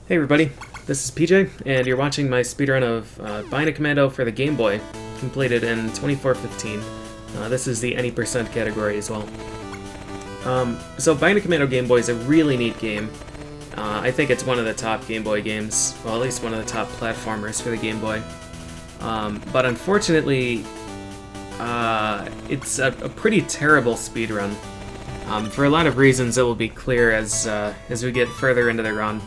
Hey everybody, this is PJ, and you're watching my speedrun of Bionic Commando for the Game Boy, completed in 2415. This is the any percent category as well. So Bionic Commando Game Boy is a really neat game. I think it's one of the top Game Boy games, well at least one of the top platformers for the Game Boy. But unfortunately, it's a pretty terrible speedrun. For a lot of reasons it will be clear as we get further into the run.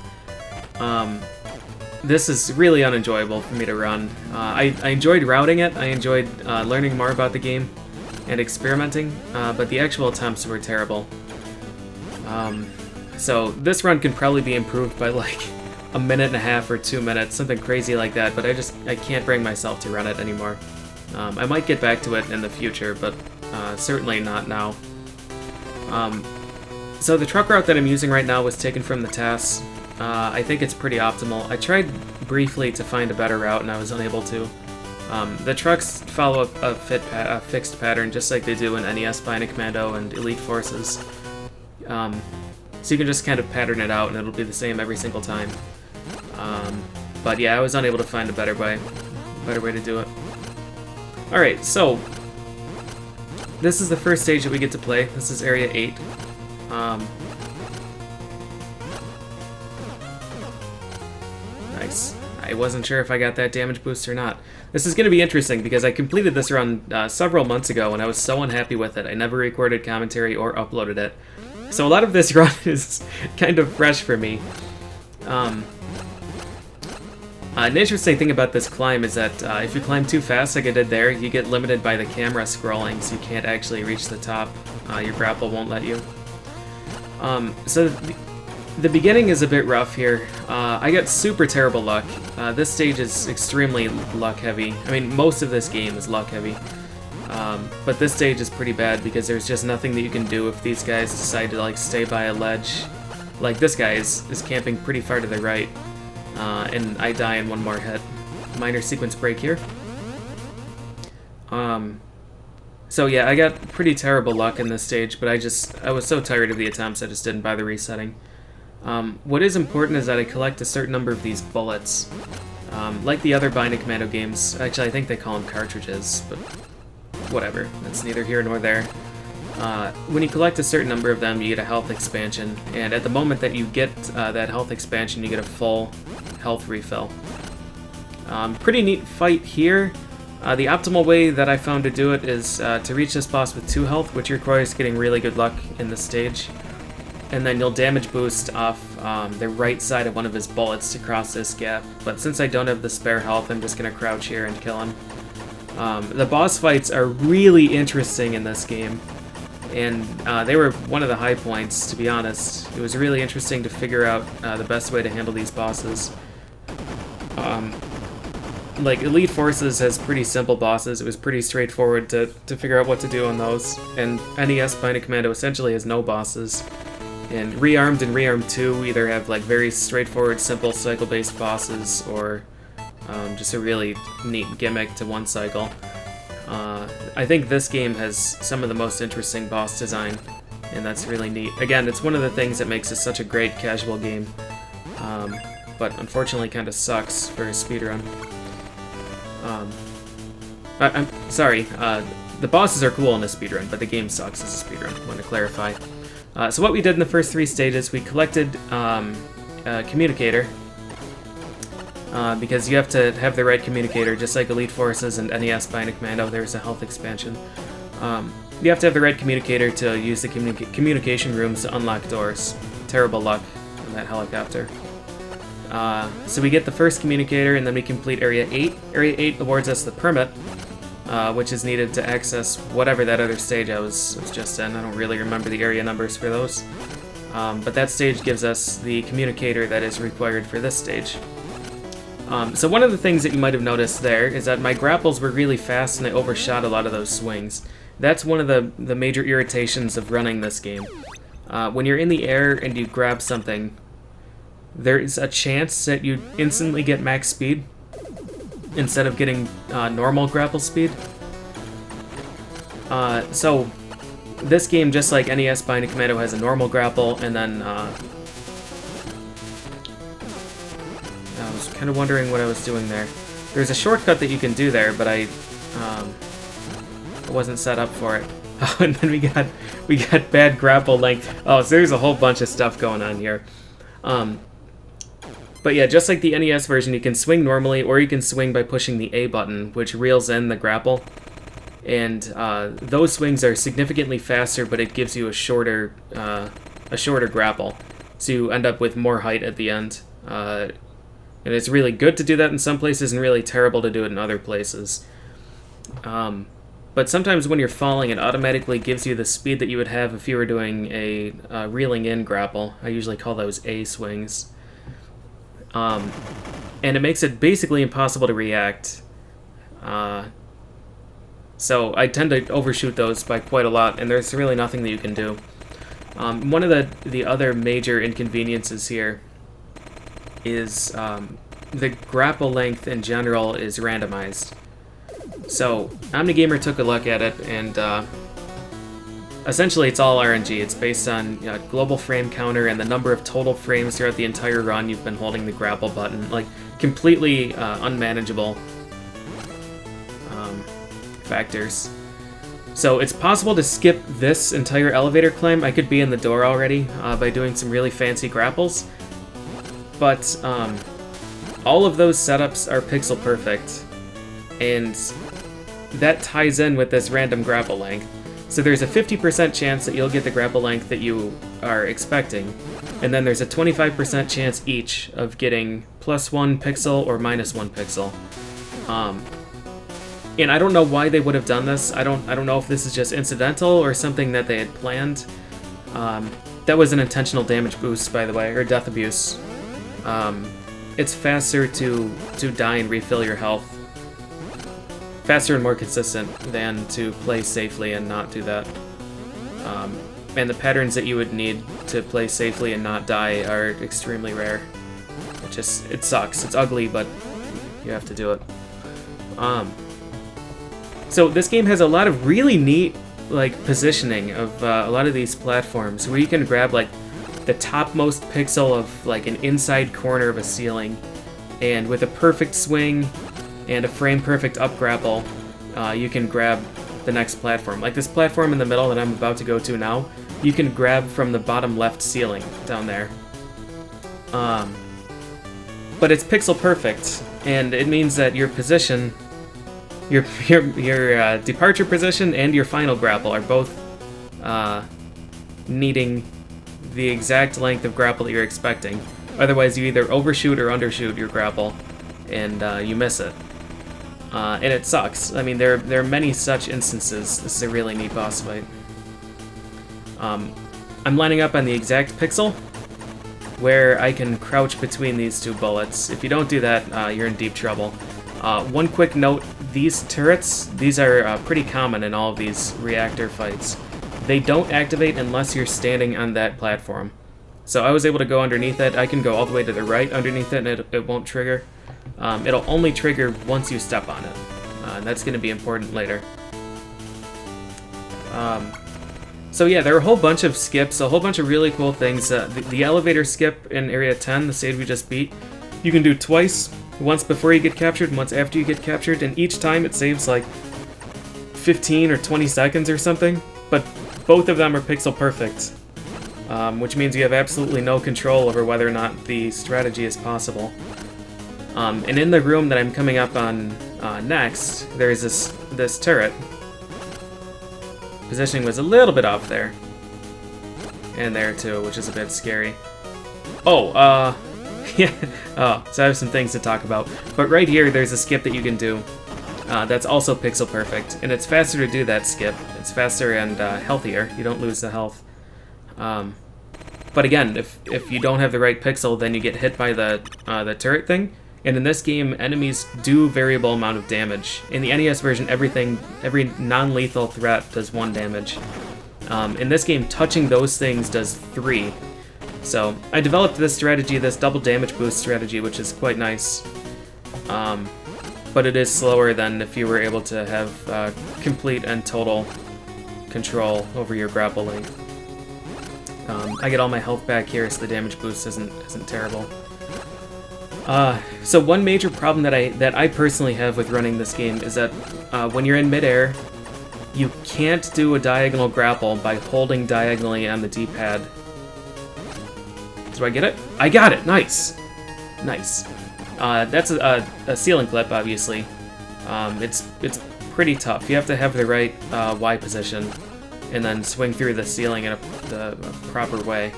This is really unenjoyable for me to run. I enjoyed routing it, I enjoyed learning more about the game and experimenting, but the actual attempts were terrible. So this run can probably be improved by like a minute and a half or 2 minutes, something crazy like that, but I can't bring myself to run it anymore. I might get back to it in the future, but certainly not now. So the truck route that I'm using right now was taken from the TAS. I think it's pretty optimal. I tried briefly to find a better route and I was unable to. The trucks follow a fixed pattern just like they do in NES Bionic Commando and Elite Forces. So you can just kind of pattern it out and it'll be the same every single time. But yeah, I was unable to find a better way to do it. Alright, so this is the first stage that we get to play. This is Area 8. Nice. I wasn't sure if I got that damage boost or not. This is going to be interesting because I completed this run several months ago and I was so unhappy with it. I never recorded commentary or uploaded it. So a lot of this run is kind of fresh for me. An interesting thing about this climb is that if you climb too fast like I did there, you get limited by the camera scrolling, so you can't actually reach the top. Your grapple won't let you. So the beginning is a bit rough here. I got super terrible luck. This stage is extremely luck heavy. I mean, most of this game is luck heavy. But this stage is pretty bad because there's just nothing that you can do if these guys decide to like stay by a ledge. Like this guy is camping pretty far to the right. And I die in one more hit. Minor sequence break here. So yeah, I got pretty terrible luck in this stage, but I was so tired of the attempts I just didn't bother resetting. What is important is that I collect a certain number of these bullets. Like the other Bionic Commando games, actually I think they call them cartridges, but whatever, that's neither here nor there. When you collect a certain number of them, you get a health expansion, and at the moment that you get that health expansion, you get a full health refill. Pretty neat fight here. The optimal way that I found to do it is to reach this boss with 2 health, which requires getting really good luck in this stage. And then you'll damage boost off the right side of one of his bullets to cross this gap. But since I don't have the spare health, I'm just going to crouch here and kill him. The boss fights are really interesting in this game. And they were one of the high points, to be honest. It was really interesting to figure out the best way to handle these bosses. Like, Elite Forces has pretty simple bosses. It was pretty straightforward to figure out what to do on those. And NES Bionic Commando essentially has no bosses. And Rearmed and Rearmed 2 either have like very straightforward, simple cycle-based bosses, or just a really neat gimmick to one cycle. I think this game has some of the most interesting boss design, and that's really neat. Again, it's one of the things that makes this such a great casual game, but unfortunately kind of sucks for a speedrun. I'm sorry, the bosses are cool in a speedrun, but the game sucks as a speedrun, I want to clarify. So what we did in the first 3 stages, we collected a communicator, because you have to have the right communicator, just like Elite Forces and NES Bionic Commando, there's a health expansion. You have to have the right communicator to use the communication rooms to unlock doors. Terrible luck on that helicopter. So we get the first communicator, and then we complete Area 8. Area 8 awards us the permit, which is needed to access whatever that other stage I was just in. I don't really remember the area numbers for those. But that stage gives us the communicator that is required for this stage. So one of the things that you might have noticed there is that my grapples were really fast and I overshot a lot of those swings. That's one of the major irritations of running this game. When you're in the air and you grab something, there's a chance that you instantly get max speed instead of getting normal grapple speed. So this game, just like NES Bionic Commando, has a normal grapple and then I was kind of wondering what I was doing there. There's a shortcut that you can do there, but I wasn't set up for it. Oh, and then we got bad grapple length. Oh, so there's a whole bunch of stuff going on here. But yeah, just like the NES version, you can swing normally, or you can swing by pushing the A button, which reels in the grapple. And those swings are significantly faster, but it gives you a shorter grapple, so you end up with more height at the end. And it's really good to do that in some places, and really terrible to do it in other places. But sometimes when you're falling, it automatically gives you the speed that you would have if you were doing a reeling in grapple. I usually call those A swings. And it makes it basically impossible to react. So I tend to overshoot those by quite a lot, and there's really nothing that you can do. One of the other major inconveniences here is the grapple length in general is randomized. So OmniGamer took a look at it, and essentially it's all RNG. It's based on global frame counter and the number of total frames throughout the entire run you've been holding the grapple button. Like, completely unmanageable factors. So it's possible to skip this entire elevator climb. I could be in the door already by doing some really fancy grapples. But all of those setups are pixel perfect. And that ties in with this random grapple length. So there's a 50% chance that you'll get the grapple length that you are expecting. And then there's a 25% chance each of getting +1 pixel or -1 pixel. And I don't know why they would have done this. I don't know if this is just incidental or something that they had planned. That was an intentional damage boost, by the way, or death abuse. It's faster to die and refill your health. Faster and more consistent than to play safely and not do that. And the patterns that you would need to play safely and not die are extremely rare. It sucks. It's ugly, but you have to do it. So this game has a lot of really neat positioning of a lot of these platforms, where you can grab the topmost pixel of an inside corner of a ceiling, and with a perfect swing and a frame perfect up grapple, you can grab the next platform. Like this platform in the middle that I'm about to go to now, you can grab from the bottom left ceiling down there. But it's pixel perfect, and it means that your position, your departure position and your final grapple are both needing the exact length of grapple that you're expecting. Otherwise, you either overshoot or undershoot your grapple, and you miss it. And it sucks. I mean, there are many such instances. This is a really neat boss fight. I'm lining up on the exact pixel where I can crouch between these two bullets. If you don't do that, you're in deep trouble. One quick note, these turrets, these are pretty common in all of these reactor fights. They don't activate unless you're standing on that platform. So I was able to go underneath it. I can go all the way to the right underneath it, and it won't trigger. It'll only trigger once you step on it. And that's going to be important later. So yeah, there are a whole bunch of skips, a whole bunch of really cool things. The elevator skip in Area 10, the stage we just beat, you can do twice. Once before you get captured, and once after you get captured, and each time it saves 15 or 20 seconds or something. But both of them are pixel perfect, which means you have absolutely no control over whether or not the strategy is possible. And in the room that I'm coming up on next, there's this turret. Positioning was a little bit off there. And there too, which is a bit scary. Oh, yeah. Oh, so I have some things to talk about. But right here, there's a skip that you can do. That's also pixel perfect, and it's faster to do that skip. It's faster and healthier. You don't lose the health. But again, if you don't have the right pixel, then you get hit by the turret thing. And in this game, enemies do variable amount of damage. In the NES version, every non-lethal threat does 1 damage. In this game, touching those things does 3. So I developed this strategy, this double damage boost strategy, which is quite nice. But it is slower than if you were able to have complete and total control over your grapple length. I get all my health back here, so the damage boost isn't terrible. So one major problem that I personally have with running this game is that when you're in midair, you can't do a diagonal grapple by holding diagonally on the D-pad. Do I get it? I got it! Nice! Nice. That's a ceiling clip, obviously. It's pretty tough. You have to have the right Y position and then swing through the ceiling in a proper way.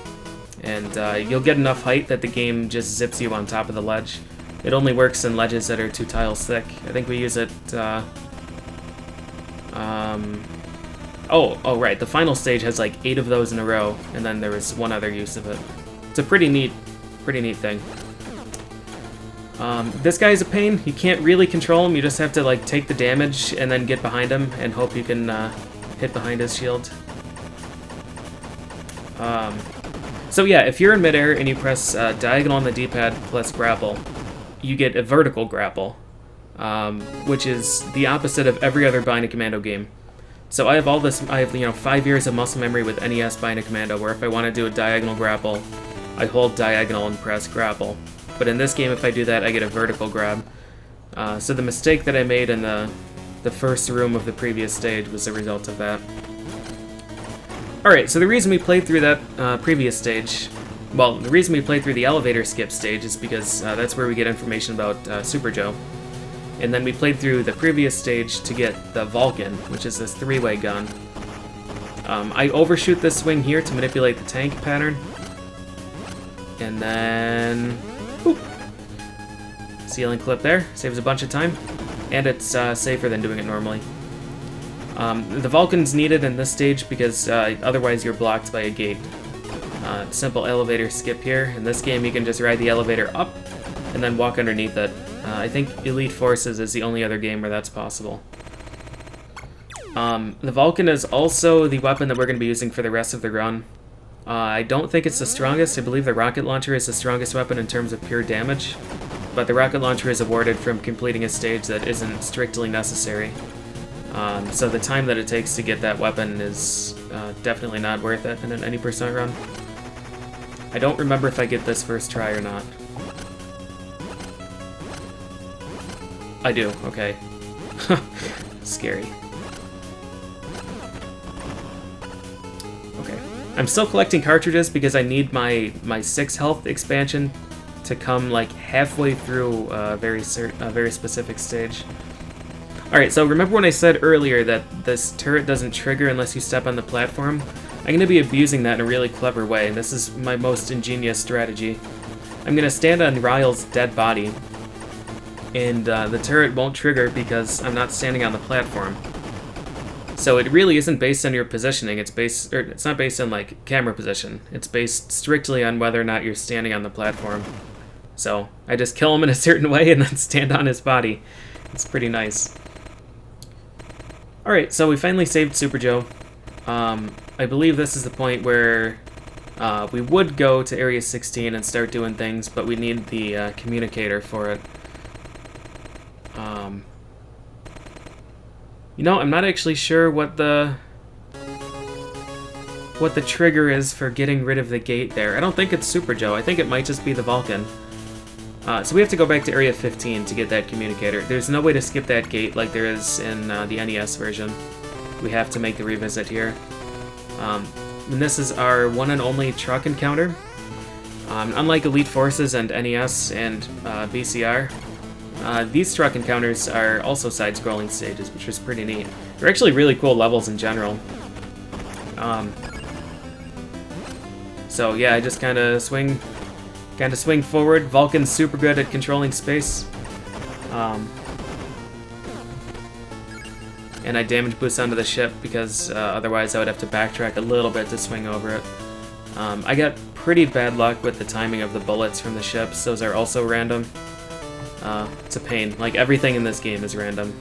And you'll get enough height that the game just zips you on top of the ledge. It only works in ledges that are 2 tiles thick. I think we use it... Oh, right. The final stage has like 8 of those in a row, and then there was one other use of it. It's a pretty neat thing. This guy's a pain. You can't really control him. You just have to like take the damage and then get behind him and hope you can hit behind his shield. So yeah, if you're in midair and you press diagonal on the D-pad plus grapple, you get a vertical grapple, which is the opposite of every other Bionic Commando game. So I have 5 years of muscle memory with NES Bionic Commando, where if I want to do a diagonal grapple, I hold diagonal and press grapple. But in this game, if I do that, I get a vertical grab. So the mistake that I made in the first room of the previous stage was the result of that. Alright, so the reason we played through that previous stage, well, the reason we played through the elevator skip stage is because that's where we get information about Super Joe. And then we played through the previous stage to get the Vulcan, which is this 3-way gun. I overshoot this swing here to manipulate the tank pattern. And then... Boop. Ceiling clip there, saves a bunch of time. And it's safer than doing it normally. The Vulcan's needed in this stage because otherwise you're blocked by a gate. Simple elevator skip here. In this game you can just ride the elevator up and then walk underneath it. I think Elite Forces is the only other game where that's possible. The Vulcan is also the weapon that we're going to be using for the rest of the run. I don't think it's the strongest. I believe the rocket launcher is the strongest weapon in terms of pure damage, but the rocket launcher is awarded from completing a stage that isn't strictly necessary. So the time that it takes to get that weapon is definitely not worth it in an any percent run. I don't remember if I get this first try or not. I do, okay. Scary. Okay. I'm still collecting cartridges because I need my 6 health expansion to come like halfway through a very specific stage. Alright, so remember when I said earlier that this turret doesn't trigger unless you step on the platform? I'm going to be abusing that in a really clever way, and this is my most ingenious strategy. I'm going to stand on Ryle's dead body, and the turret won't trigger because I'm not standing on the platform. So it really isn't based on your positioning, it's not based on like camera position. It's based strictly on whether or not you're standing on the platform. So I just kill him in a certain way and then stand on his body. It's pretty nice. Alright, so we finally saved Super Joe. I believe this is the point where we would go to Area 16 and start doing things, but we need the communicator for it. You know, I'm not actually sure what the trigger is for getting rid of the gate there. I don't think it's Super Joe. I think it might just be the Vulcan. So we have to go back to Area 15 to get that communicator. There's no way to skip that gate like there is in the NES version. We have to make the revisit here. And this is our one and only truck encounter. Unlike Elite Forces and NES and VCR, these truck encounters are also side-scrolling stages, which is pretty neat. They're actually really cool levels in general. So yeah, I just kind of swing forward. Vulcan's super good at controlling space. And I damage boost onto the ship because otherwise I would have to backtrack a little bit to swing over it. I got pretty bad luck with the timing of the bullets from the ships. Those are also random. It's a pain. Like, everything in this game is random.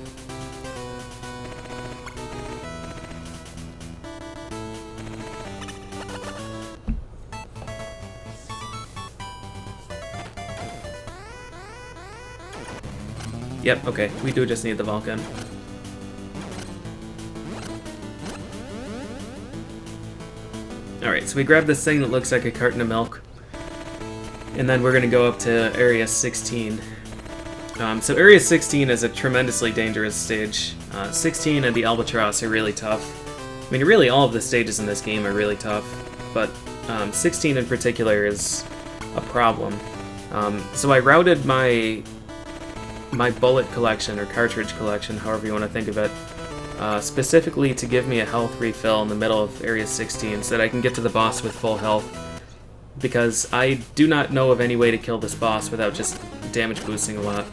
Yep, okay, we do just need the Vulcan. Alright, so we grab this thing that looks like a carton of milk. and then we're going to go up to Area 16. So Area 16 is a tremendously dangerous stage. 16 and the Albatross are really tough. I mean, really all of the stages in this game are really tough, but 16 in particular is a problem. So I routed my bullet collection, or cartridge collection, however you want to think of it, specifically to give me a health refill in the middle of Area 16 so that I can get to the boss with full health, because I do not know of any way to kill this boss without just damage boosting a lot.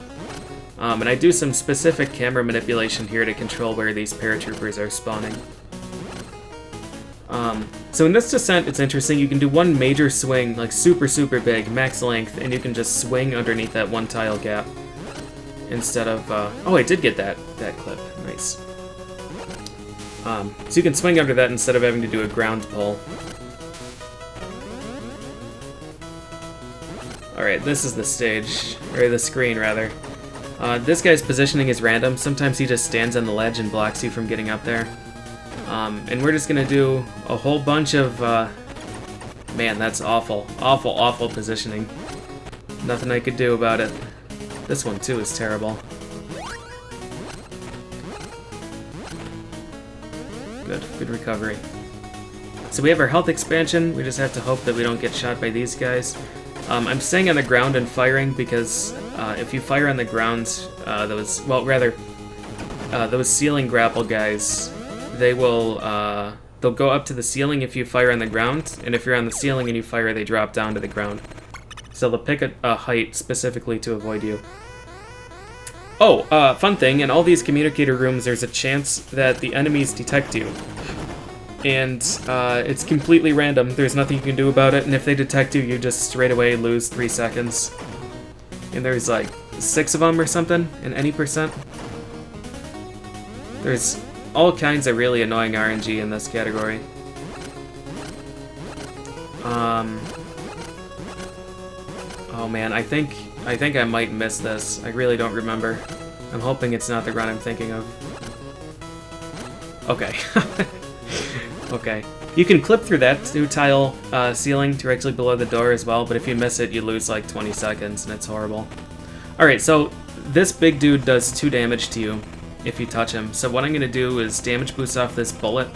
And I do some specific camera manipulation here to control where these paratroopers are spawning. So in this descent, it's interesting. You can do one major swing, like super big, max length, and you can just swing underneath that one tile gap. Instead of, oh, I did get that clip. Nice. So you can swing under that instead of having to do a ground pull. Alright, this is the stage, or the screen, rather. This guy's positioning is random. Sometimes he just stands on the ledge and blocks you from getting up there. And we're just gonna do a whole bunch of, man, that's awful. Awful positioning. Nothing I could do about it. This one, too, is terrible. Good recovery. So we have our health expansion. We just have to hope that we don't get shot by these guys. I'm staying on the ground and firing because if you fire on the ground, those ceiling grapple guys, they will, they'll go up to the ceiling if you fire on the ground, and if you're on the ceiling and you fire, they drop down to the ground. So they'll pick a height specifically to avoid you. Oh, fun thing, in all these communicator rooms, there's a chance that the enemies detect you. And it's completely random. There's nothing you can do about it, and if they detect you, you just straight away lose 3 seconds. And there's like 6 of them or something in any percent. There's all kinds of really annoying RNG in this category. Oh man, I think I might miss this. I really don't remember. I'm hoping it's not the run I'm thinking of. Okay. Okay. You can clip through that 2-tile ceiling directly below the door as well, but if you miss it, you lose like 20 seconds, and it's horrible. Alright, so this big dude does 2 damage to you if you touch him. So what I'm going to do is damage boost off this bullet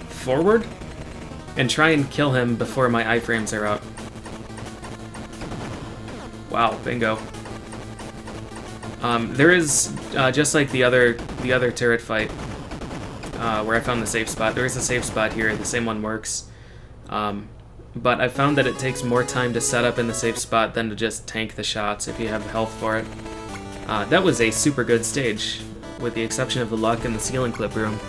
forward and try and kill him before my iframes are up. Wow, bingo. There is, just like the other turret fight, where I found the safe spot, there is a safe spot here, the same one works. But I found that it takes more time to set up in the safe spot than to just tank the shots if you have health for it. That was a super good stage, with the exception of the luck in the ceiling clip room.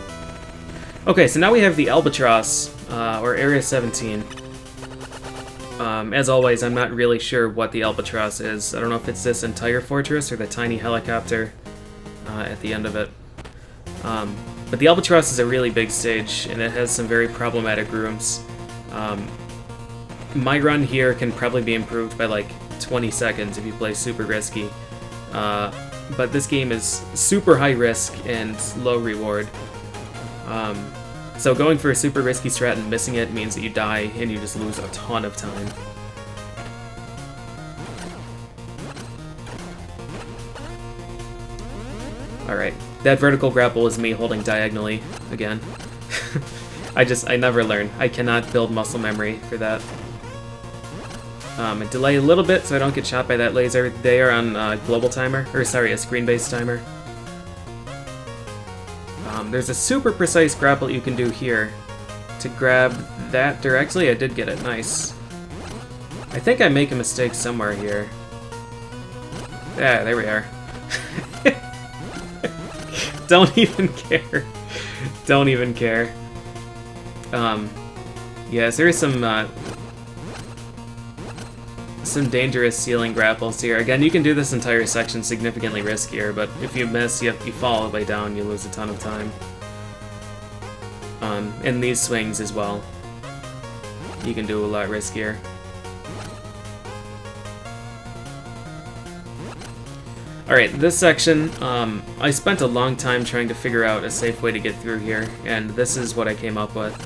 Okay, so now we have the Albatross, or Area 17. As always, I'm not really sure what the Albatross is. I don't know if it's this entire fortress or the tiny helicopter at the end of it. But the Albatross is a really big stage, and it has some very problematic rooms. My run here can probably be improved by like 20 seconds if you play super risky. But this game is super high risk and low reward. So going for a super risky strat and missing it means that you die and you just lose a ton of time. Alright, that vertical grapple is me holding diagonally again. I never learn. I cannot build muscle memory for that. I delay a little bit so I don't get shot by that laser. They are on global timer, or sorry, a screen-based timer. There's a super precise grapple you can do here to grab that directly. I did get it, nice. I think I make a mistake somewhere here. Yeah, there we are. Don't even care. Don't even care. Yes, there is some dangerous ceiling grapples here. Again, you can do this entire section significantly riskier, but if you miss, you fall all the way down, you lose a ton of time. And these swings as well, you can do a lot riskier. Alright, this section, I spent a long time trying to figure out a safe way to get through here, and this is what I came up with.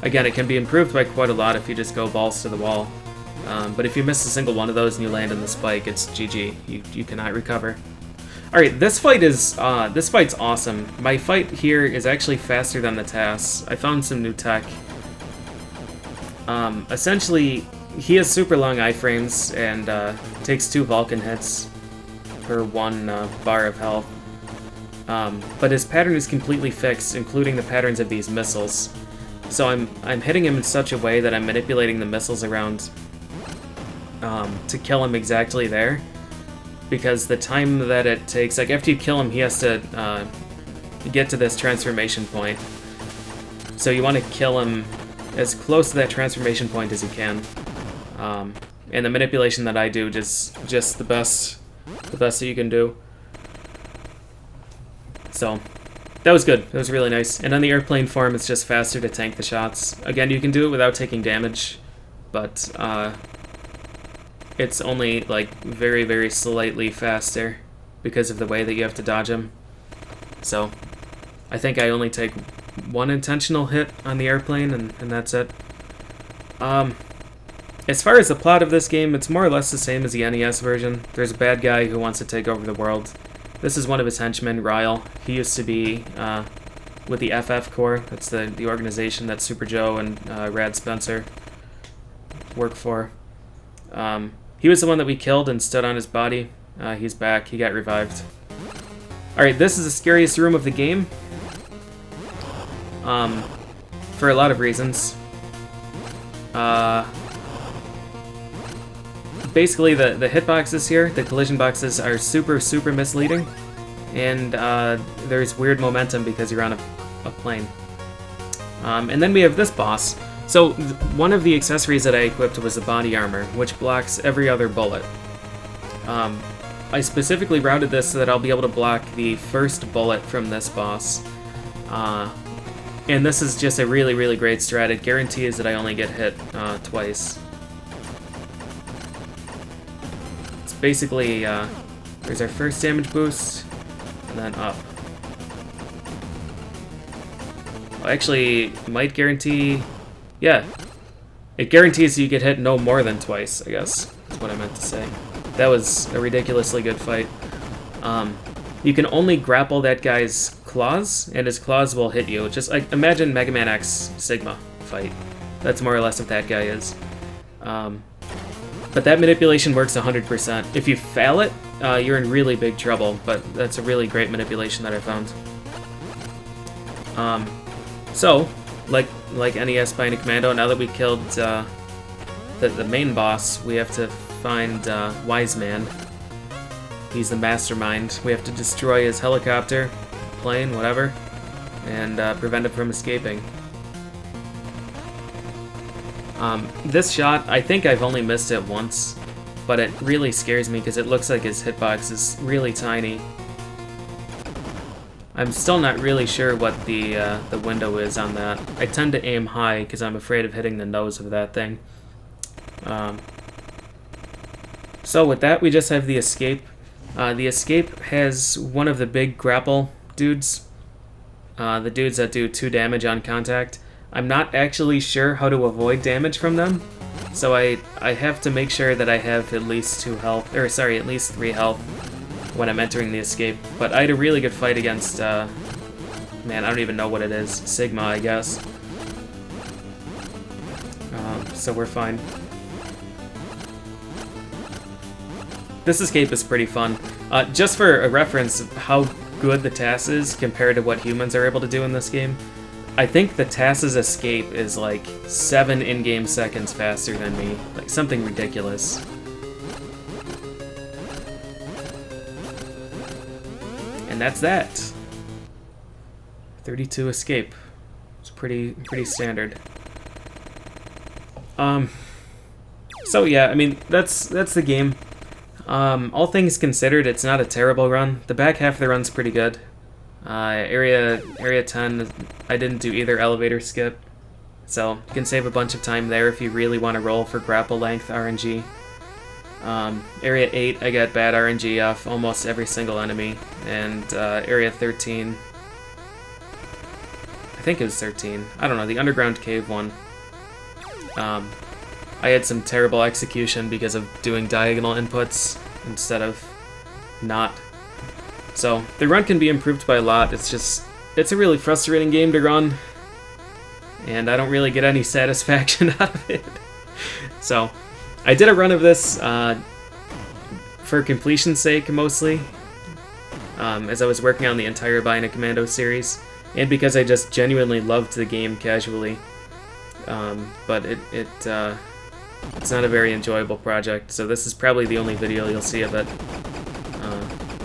Again, it can be improved by quite a lot if you just go balls to the wall. But if you miss a single one of those and you land in the spike, it's GG. You cannot recover. Alright, this fight's awesome. My fight here is actually faster than the TAS. I found some new tech. Essentially, he has super long iframes and takes 2 Vulcan hits per 1 bar of health. But his pattern is completely fixed, including the patterns of these missiles. So I'm hitting him in such a way that I'm manipulating the missiles around to kill him exactly there. Because the time that it takes, like after you kill him, he has to get to this transformation point. So you want to kill him as close to that transformation point as you can. And the manipulation that I do just the best that you can do. So that was good. That was really nice. And on the airplane form, it's just faster to tank the shots. Again, you can do it without taking damage, but it's only like very, very slightly faster because of the way that you have to dodge him. So I think I only take 1 intentional hit on the airplane, and that's it. As far as the plot of this game, it's more or less the same as the NES version. There's a bad guy who wants to take over the world. This is one of his henchmen, Ryle. He used to be with the FF Corps. That's the organization that Super Joe and Rad Spencer work for. He was the one that we killed and stood on his body. He's back. He got revived. Alright, this is the scariest room of the game. For a lot of reasons. Basically, the hitboxes here, the collision boxes, are super, super misleading. And there's weird momentum because you're on a plane. And then we have this boss. So, one of the accessories that I equipped was the body armor, which blocks every other bullet. I specifically routed this so that I'll be able to block the first bullet from this boss. And this is just a really, really great strat. It guarantees that I only get hit twice. It's basically, there's our first damage boost, and then up. Well, actually, might guarantee... Yeah, it guarantees you get hit no more than twice, I guess, is what I meant to say. That was a ridiculously good fight. You can only grapple that guy's claws, and his claws will hit you. Just like, imagine Mega Man X Sigma fight. That's more or less what that guy is. But that manipulation works 100%. If you fail it, you're in really big trouble, but that's a really great manipulation that I found. So, like NES Bionic Commando, now that we killed the main boss, we have to find Wise Man. He's the mastermind. We have to destroy his helicopter, plane, whatever, and prevent him from escaping. This shot, I think I've only missed it once, but it really scares me because it looks like his hitbox is really tiny. I'm still not really sure what the window is on that. I tend to aim high because I'm afraid of hitting the nose of that thing. So with that, we just have the escape. The escape has one of the big grapple dudes. The dudes that do 2 damage on contact. I'm not actually sure how to avoid damage from them, so I have to make sure that I have at least 2 health, or sorry, at least 3 health when I'm entering the escape. But I had a really good fight against, man, I don't even know what it is, Sigma, I guess. So we're fine. This escape is pretty fun. Just for a reference of how good the TAS is compared to what humans are able to do in this game, I think the TAS's escape is like 7 in-game seconds faster than me. Like, something ridiculous. And that's that. 32 escape. It's pretty standard. So yeah, I mean, that's the game. All things considered, it's not a terrible run. The back half of the run's pretty good. Area 10, I didn't do either elevator skip, so you can save a bunch of time there if you really want to roll for grapple length RNG. Area 8, I got bad RNG off almost every single enemy, and Area 13, I think it was 13, I don't know, the underground cave one. I had some terrible execution because of doing diagonal inputs instead of not. So the run can be improved by a lot. It's a really frustrating game to run, and I don't really get any satisfaction out of it. So I did a run of this for completion's sake mostly, as I was working on the entire Bionic Commando series, and because I just genuinely loved the game casually. But it's not a very enjoyable project, so this is probably the only video you'll see of it,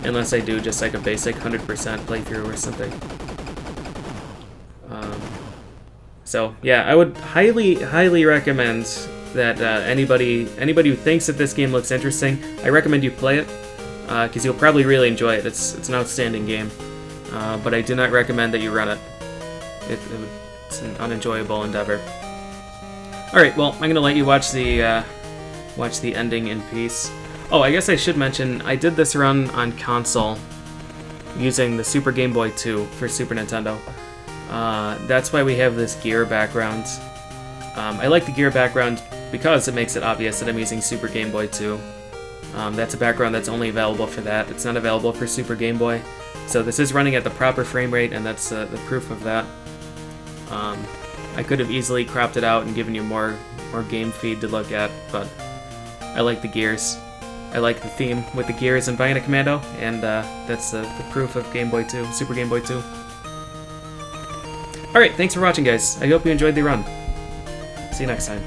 unless I do just like a basic 100% playthrough or something. So yeah, I would highly recommend that anybody who thinks that this game looks interesting, I recommend you play it, because you'll probably really enjoy it. It's an outstanding game, but I do not recommend that you run it. It's an unenjoyable endeavor. Alright, well, I'm going to let you watch the ending in peace. Oh, I guess I should mention, I did this run on console using the Super Game Boy 2 for Super Nintendo. That's why we have this gear background. I like the gear background because it makes it obvious that I'm using Super Game Boy 2. That's a background that's only available for that. It's not available for Super Game Boy. So this is running at the proper frame rate, and that's the proof of that. I could have easily cropped it out and given you more game feed to look at, but I like the gears. I like the theme with the gears in Bionic Commando, and that's the proof of Game Boy 2, Super Game Boy 2. Alright, thanks for watching, guys. I hope you enjoyed the run. See you next time.